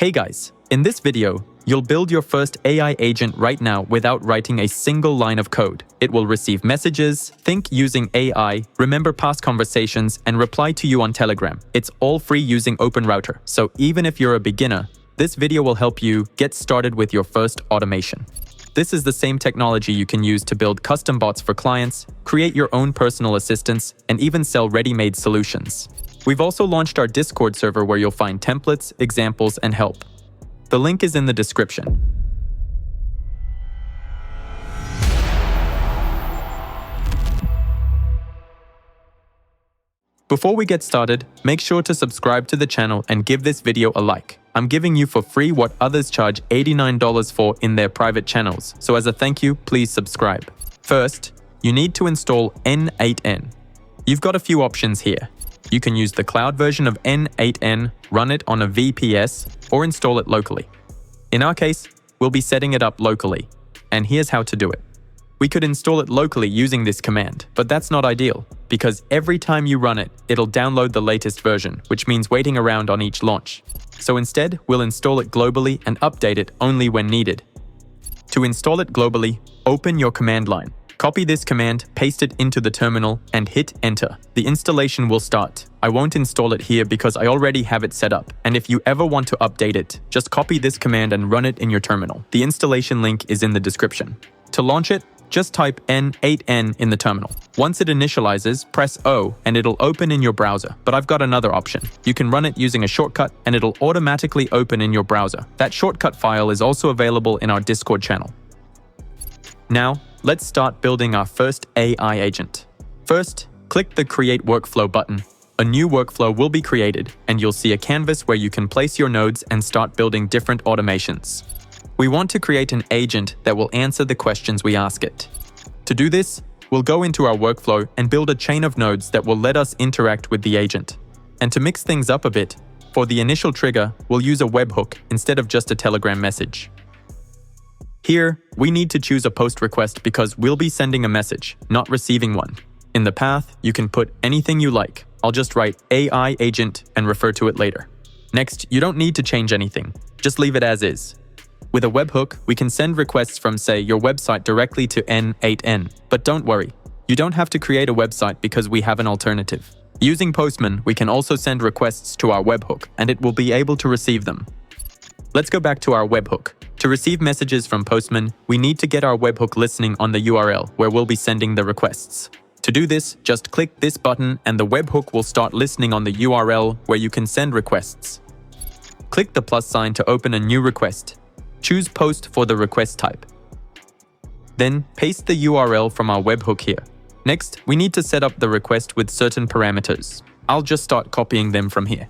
Hey guys, in this video, you'll build your first AI agent right now without writing a single line of code. It will receive messages, think using AI, remember past conversations, and reply to you on Telegram. It's all free using OpenRouter, so even if you're a beginner, this video will help you get started with your first automation. This is the same technology you can use to build custom bots for clients, create your own personal assistants, and even sell ready-made solutions. We've also launched our Discord server where you'll find templates, examples, and help. The link is in the description. Before we get started, make sure to subscribe to the channel and give this video a like. I'm giving you for free what others charge $89 for in their private channels, so as a thank you, please subscribe. First, you need to install N8N. You've got a few options here. You can use the cloud version of N8N, run it on a VPS, or install it locally. In our case, we'll be setting it up locally, and here's how to do it. We could install it locally using this command, but that's not ideal, because every time you run it, it'll download the latest version, which means waiting around on each launch. So instead, we'll install it globally and update it only when needed. To install it globally, open your command line. Copy this command, paste it into the terminal, and hit enter. The installation will start. I won't install it here because I already have it set up, and if you ever want to update it, just copy this command and run it in your terminal. The installation link is in the description. To launch it, just type N8N in the terminal. Once it initializes, press O and it'll open in your browser. But I've got another option. You can run it using a shortcut and it'll automatically open in your browser. That shortcut file is also available in our Discord channel. Now, let's start building our first AI agent. First, click the Create Workflow button. A new workflow will be created and you'll see a canvas where you can place your nodes and start building different automations. We want to create an agent that will answer the questions we ask it. To do this, we'll go into our workflow and build a chain of nodes that will let us interact with the agent. And to mix things up a bit, for the initial trigger, we'll use a webhook instead of just a Telegram message. Here, we need to choose a post request because we'll be sending a message, not receiving one. In the path, you can put anything you like. I'll just write AI agent and refer to it later. Next, you don't need to change anything. Just leave it as is. With a webhook, we can send requests from, say, your website directly to N8N. But don't worry, you don't have to create a website because we have an alternative. Using Postman, we can also send requests to our webhook, and it will be able to receive them. Let's go back to our webhook. To receive messages from Postman, we need to get our webhook listening on the URL where we'll be sending the requests. To do this, just click this button and the webhook will start listening on the URL where you can send requests. Click the plus sign to open a new request. Choose Post for the request type. Then paste the URL from our webhook here. Next, we need to set up the request with certain parameters. I'll just start copying them from here.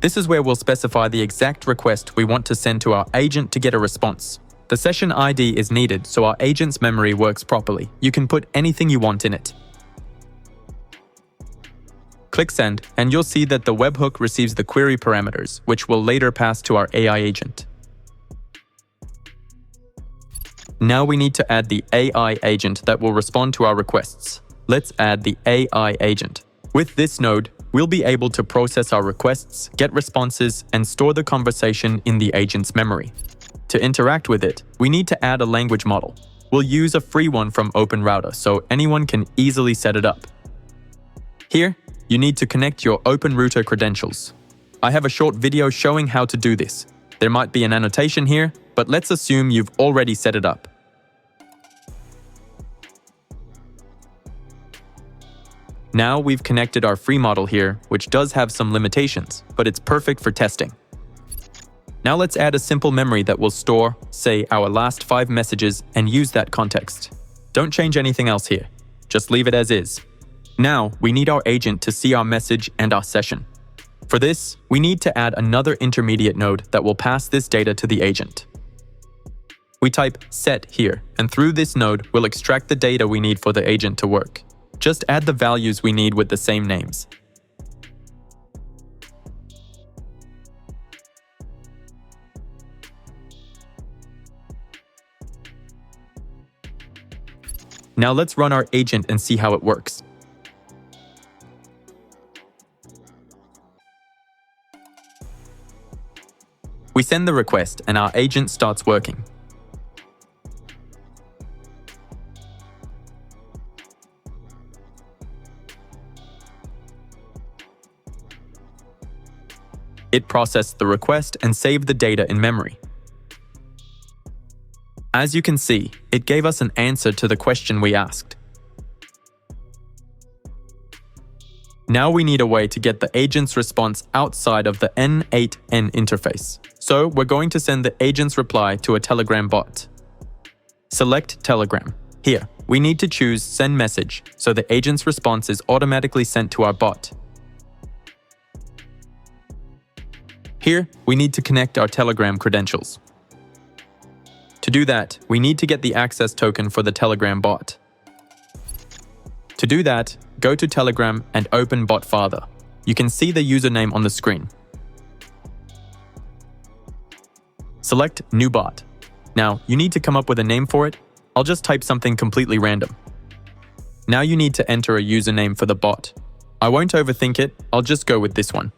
This is where we'll specify the exact request we want to send to our agent to get a response. The session ID is needed so our agent's memory works properly. You can put anything you want in it. Click Send, and you'll see that the webhook receives the query parameters, which will later pass to our AI agent. Now we need to add the AI agent that will respond to our requests. Let's add the AI agent. With this node, we'll be able to process our requests, get responses, and store the conversation in the agent's memory. To interact with it, we need to add a language model. We'll use a free one from OpenRouter so anyone can easily set it up. Here, you need to connect your OpenRouter credentials. I have a short video showing how to do this. There might be an annotation here, but let's assume you've already set it up. Now we've connected our free model here, which does have some limitations, but it's perfect for testing. Now let's add a simple memory that will store, say, our last 5 messages and use that context. Don't change anything else here. Just leave it as is. Now, we need our agent to see our message and our session. For this, we need to add another intermediate node that will pass this data to the agent. We type set here, and through this node, we'll extract the data we need for the agent to work. Just add the values we need with the same names. Now let's run our agent and see how it works. We send the request and our agent starts working. It processed the request and saved the data in memory. As you can see, it gave us an answer to the question we asked. Now we need a way to get the agent's response outside of the N8N interface. So we're going to send the agent's reply to a Telegram bot. Select Telegram. Here, we need to choose Send Message, so the agent's response is automatically sent to our bot. Here, we need to connect our Telegram credentials. To do that, we need to get the access token for the Telegram bot. To do that, go to Telegram and open BotFather. You can see the username on the screen. Select New Bot. Now, you need to come up with a name for it. I'll just type something completely random. Now you need to enter a username for the bot. I won't overthink it, I'll just go with this one.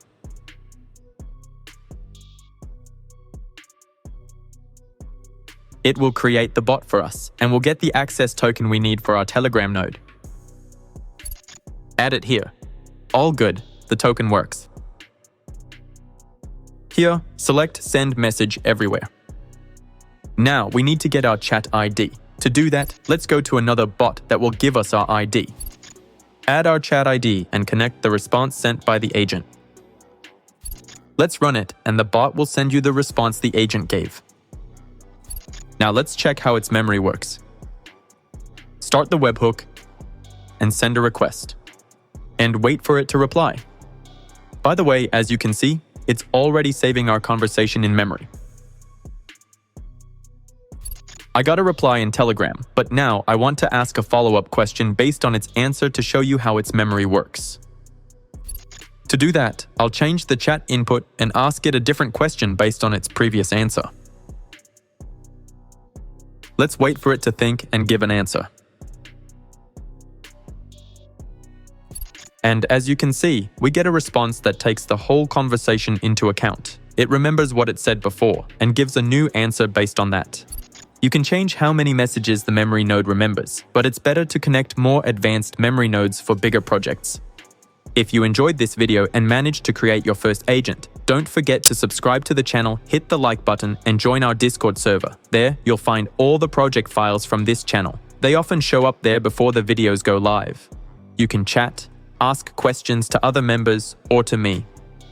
It will create the bot for us, and we'll get the access token we need for our Telegram node. Add it here. All good, the token works. Here, select Send Message Everywhere. Now we need to get our chat ID. To do that, let's go to another bot that will give us our ID. Add our chat ID and connect the response sent by the agent. Let's run it, and the bot will send you the response the agent gave. Now let's check how its memory works. Start the webhook and send a request. And wait for it to reply. By the way, as you can see, it's already saving our conversation in memory. I got a reply in Telegram, but now I want to ask a follow-up question based on its answer to show you how its memory works. To do that, I'll change the chat input and ask it a different question based on its previous answer. Let's wait for it to think and give an answer. And as you can see, we get a response that takes the whole conversation into account. It remembers what it said before and gives a new answer based on that. You can change how many messages the memory node remembers, but it's better to connect more advanced memory nodes for bigger projects. If you enjoyed this video and managed to create your first agent, don't forget to subscribe to the channel, hit the like button, and join our Discord server. There, you'll find all the project files from this channel. They often show up there before the videos go live. You can chat, ask questions to other members or to me.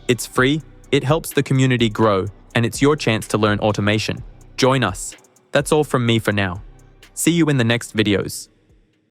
It's free, it helps the community grow, and it's your chance to learn automation. Join us. That's all from me for now. See you in the next videos.